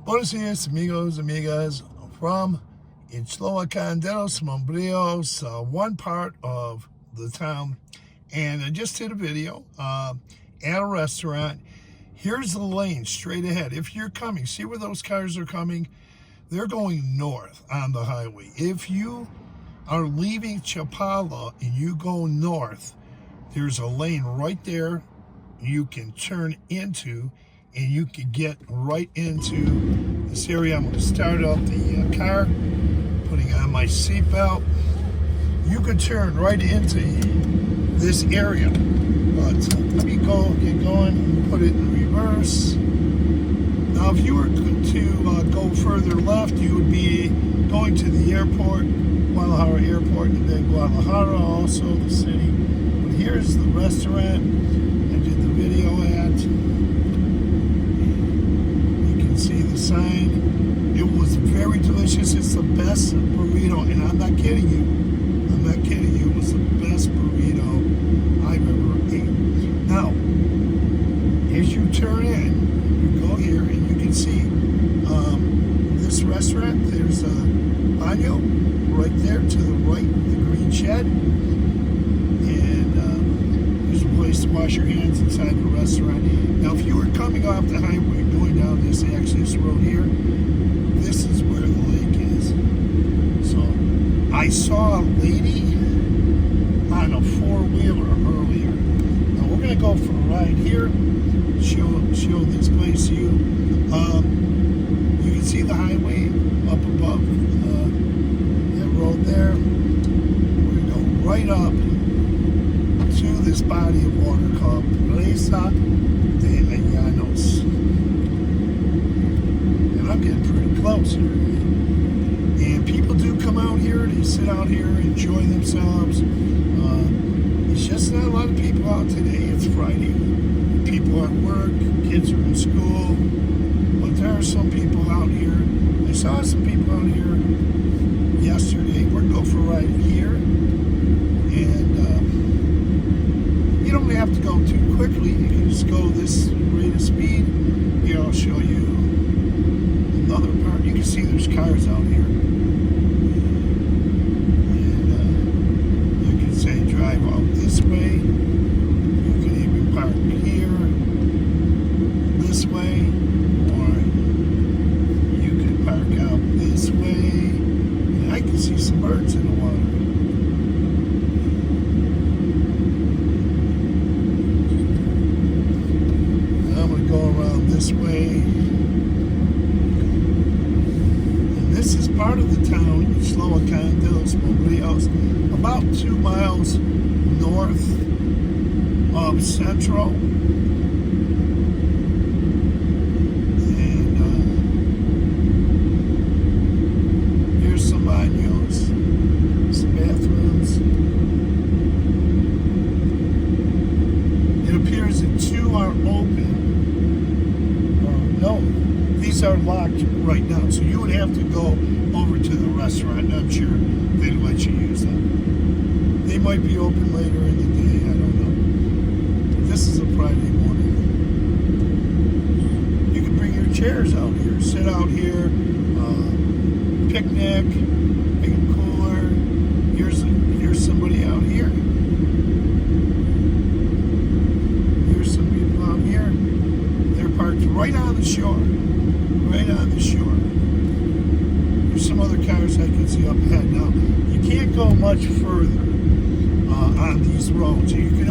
Buenos dias, amigos, amigas, from Ixtlahuacán de los Mombrillos, one part of the town. And I just did a video at a restaurant. Here's the lane straight ahead. If you're coming, see where those cars are coming? They're going north on the highway. If you are leaving Chapala and you go north, there's a lane right there you can turn into, and you can get right into this area. I'm going to start up the car, putting on my seatbelt. You could turn right into this area. But let me get going, and put it in reverse. Now, if you were to go further left, you would be going to the airport, Guadalajara Airport, and then Guadalajara, also the city. But here's the restaurant I did the video at. See the sign. It was very delicious. It's the best burrito, and I'm not kidding you. I'm not kidding you. It was the best burrito I've ever ate. Now, as you turn in, you go here, and you can see this restaurant. There's a baño right there to the right, the green shed, and there's a place to wash your hands inside the restaurant. Now, if you were coming off the highway, going down this access road here, this is where the lake is. So, I saw a lady on a four-wheeler earlier. Now, we're going to go for a ride here, show this place to you. You can see the highway up above that road there. We're going to go right up to this body of water called Presa de Llano. And I'm getting pretty close here. And people do come out here, they sit out here, enjoy themselves. It's just not a lot of people out today. It's Friday. People at work, kids are in school. But there are some people out here. I saw some people out here yesterday. We're going to go for a ride here. And you don't have to go too quickly. You can just go this rate of speed. Here, I'll show you another part. You can see there's cars out here. And you can say drive out this way. You can even park here, this way, or you can park out this way. And I can see some birds in the water. This way, and this is part of the town, Ixtlahuacán de los Mombrillos, about 2 miles north of Centro. And here's some baños, some bathrooms. It appears that 2 are open. No, these are locked right now, so you would have to go over to the restaurant. I'm sure they'd let you use them. They might be open later in the day, I don't know. This is a Friday morning. You can bring your chairs out here, sit out here, picnic, make it cooler. Here's somebody out here. Here's some people out here. Parked right on the shore. Right on the shore. There's some other cars I can see up ahead. Now, you can't go much further on these roads. You can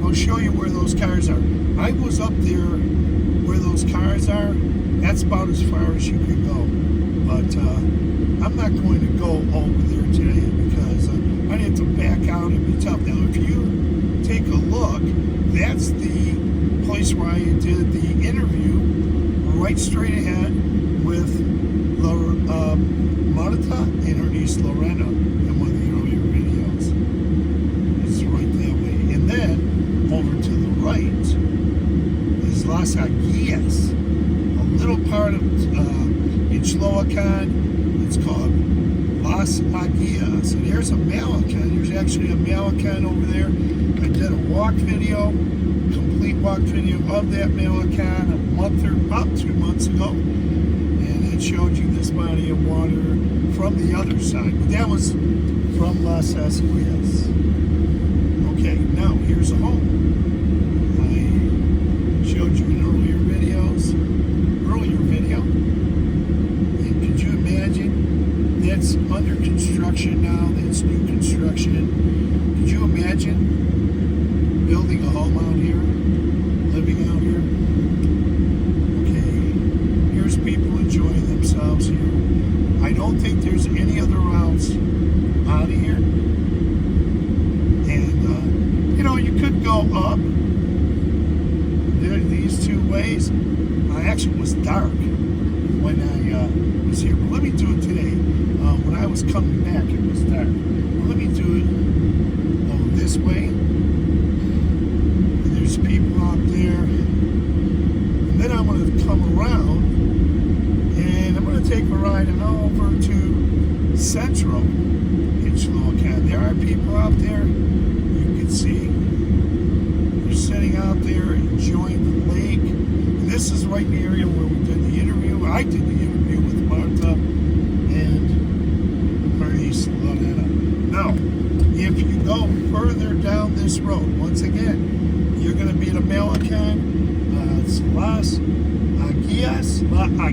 I'll show you where those cars are. I was up there where those cars are. That's about as far as you can go. But I'm not going to go over there today because I'd have to back out and be tough. Now, if you take a look, that's the place where I did the interview right straight ahead with Marta and her niece Lorena in one of the earlier videos. It's right that way. And then over to the right is Las Aguilillas, a little part of Ixtlahuacán. It's called Las Aguilillas. And here's a Malacan. There's actually a Malacan over there. I did a walk video, complete walk video of that Malacan about 2 months ago. that showed you this body of water from the other side. But that was from Las Aguilillas. Okay, now here's a home. I showed you in earlier video. And could you imagine? That's under construction now. That's new construction. Could you imagine building a home out here? Living out here? Okay. Here's people enjoying themselves here. I don't think there's any other routes out of here. And, you could go up these two ways. Actually, it was dark when I was here. But let me do it today. When I was coming back, it was dark. Well, let me do it this way. And there's people out there. And then I'm going to come around and I'm going to take a ride over to Centro in Ixtlahuacán. There are people out there. You can see they're sitting out there enjoying the lake. And this is right in the area where we did the interview. I did the interview with Martha and Presa. Now, if you go further down this road, once again, you're going to be at Llano. It's Las Aguilillas. I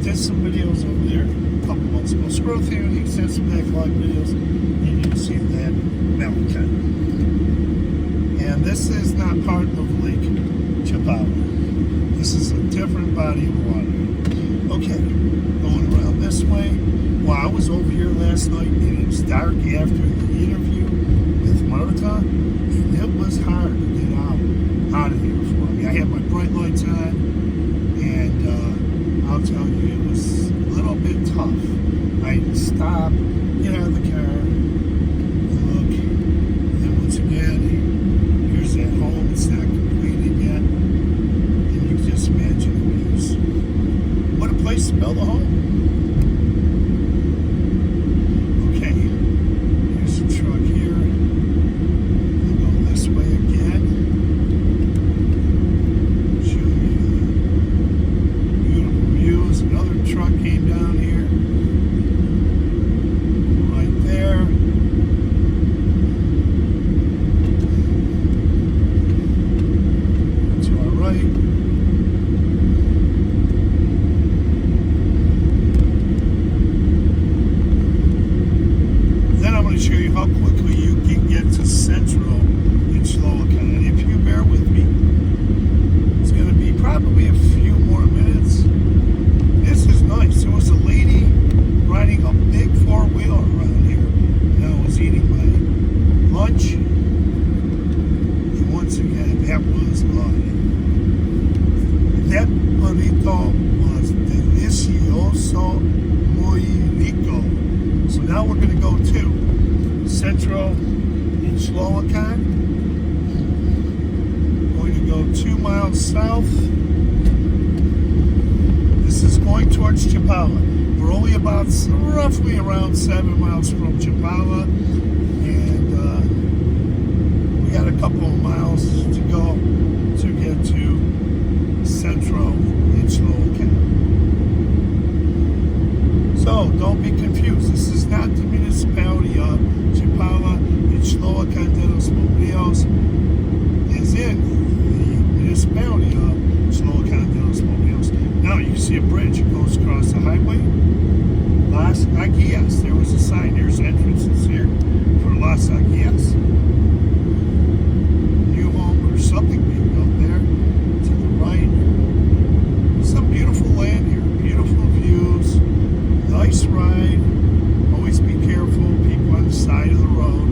did some videos over there a couple months ago. Scroll through and you can see some backlog videos and you can see that Llano. And this is not part of Lake Chapala. This is a different body of water. Okay, going around this way. Well, I was over here last night and it was dark after the interview with Martha, and it was hard to get out of here for me. I had my bright lights on, and I'll tell you, it was a little bit tough. I had to stop, get out of the car, and look. And then once again, here's that home. It's not completed yet. And you can just imagine the views. What a place to build a home. Show you how quickly you can get to Centro in Ixtlahuacán. If you bear with me, it's going to be probably a few more minutes. This is nice. There was a lady riding a big four-wheeler around here, and I was eating my lunch. And once again, that was good. That burrito was delicioso, muy rico. So now we're going to go to Centro in Ixtlahuacán. Going to go 2 miles south. This is going towards Chapala. We're only about roughly around 7 miles from Chapala, and we got a couple of miles to go to get to Centro in Ixtlahuacán. So don't be confused. This is not the municipality of Chapala. Ixtlahuacán de los Mobrios is in the municipality of Ixtlahuacán de los Mobrios. Now you see a bridge that goes across the highway. Las Aguilillas. There was a sign. There's entrances here for Las Aguilillas. New home or something being built there to the right. Some beautiful land here. Beautiful views. Nice ride. Always be careful. People on the side of the road.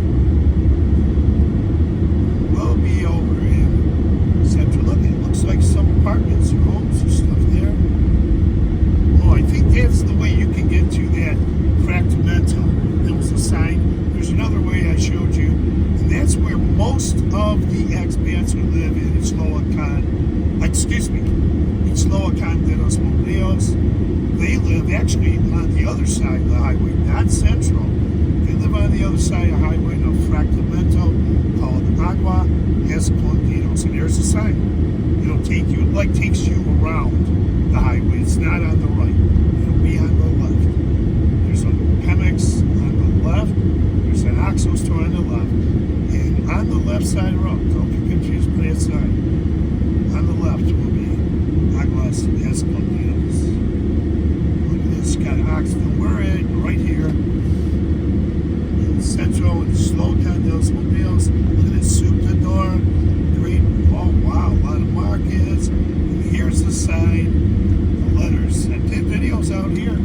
We'll be over in Centro. Look, it looks like some apartments or homes and stuff there. Oh, I think that's the way you can get to that Fractamento. There was a sign. There's another way I showed you. And that's where most of the expats who live in Ixtlahuacán, Ixtlahuacán de los Mobrios, they live actually on the other side of the highway, not Central. They live on the other side of the highway in a fractamento called Aguilillas. And there's a sign. It'll take you, takes you around the highway. It's not on the right. It'll be on the left. There's a Pemex on the left. There's an Oxo store on the left. And on the left side of the road, don't be confused by that sign. On the left will be Aguilillas Escondidas. Look at this, got Oxford. We're at right here in Centro and Llano de los Mobiles. Look at this, soup to door. Great, oh wow, a lot of markets. And here's the sign, the letters. I did videos out here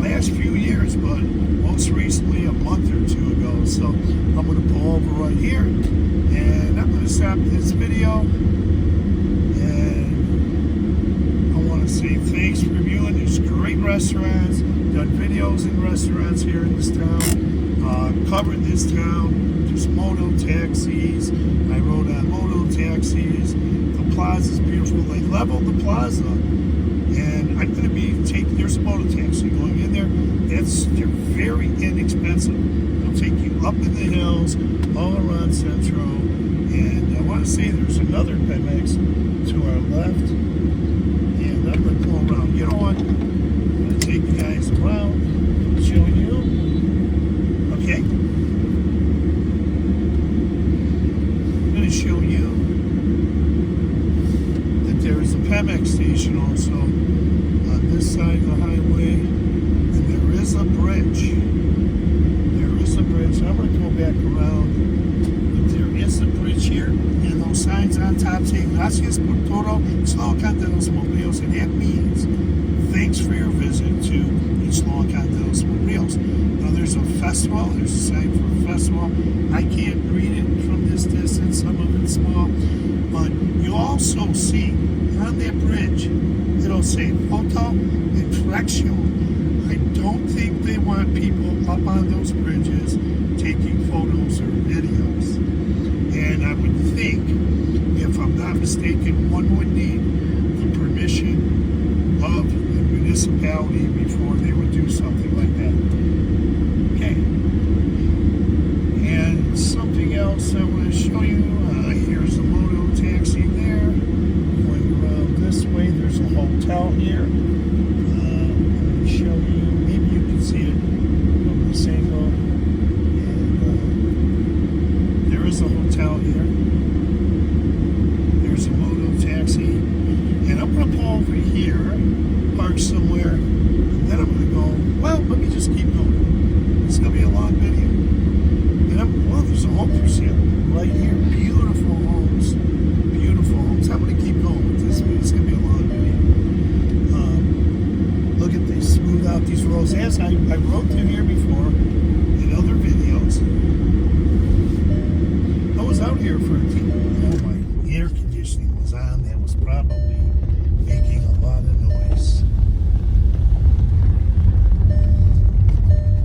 last few years, but most recently a month or two ago. So I'm going to pull over right here and I'm going to stop this video. And I want to say thanks for viewing. There's great restaurants, done videos in restaurants here in this town, covered this town. There's moto taxis. I rode on moto taxis. The plaza's beautiful. They leveled the plaza, and I'm going to be taking. There's a moto taxi going in there. They're very inexpensive. They'll take you up in the hills, all around Centro. And I want to say there's another Pemex to our left. And I'm going to go around. You know what? I'm going to take you guys around, show you. Okay. I'm going to show you that there is a Pemex station also on this side of the highway. And there is a bridge. There is a bridge. I'm going to go back around. But there is a bridge here. And those signs on top say, Gracias por todo, Ixtlahuacán de los Mobiles. And that means, thanks for your visit to Ixtlahuacán de los Mobiles. Now there's a festival. There's a sign for a festival. I can't read it from this distance. Some of it's small. But you also see on that bridge, it'll say Photo Infraction. I don't think they want people up on those bridges taking photos or videos. And I would think, if I'm not mistaken, one would need the permission of the municipality before they would do something like that. Okay. And something else I want to show you. Here's a moto taxi there. Going around this way, there's a hotel here. Let me show you. Maybe you can see it from this angle. And there is a hotel here. There's a moto taxi. And I'm going to pull over here, park somewhere, and then I'm going to go, well, let me just keep going. It's going to be a long video. And well, there's a home for sale right here. Beautiful homes. Beautiful homes. I'm going to keep going with this video. It's going to be a long video. Look at this. Smooth out these roads. As I rode through here before in other videos. I was out here for a team. Oh, my air conditioning was on. That was probably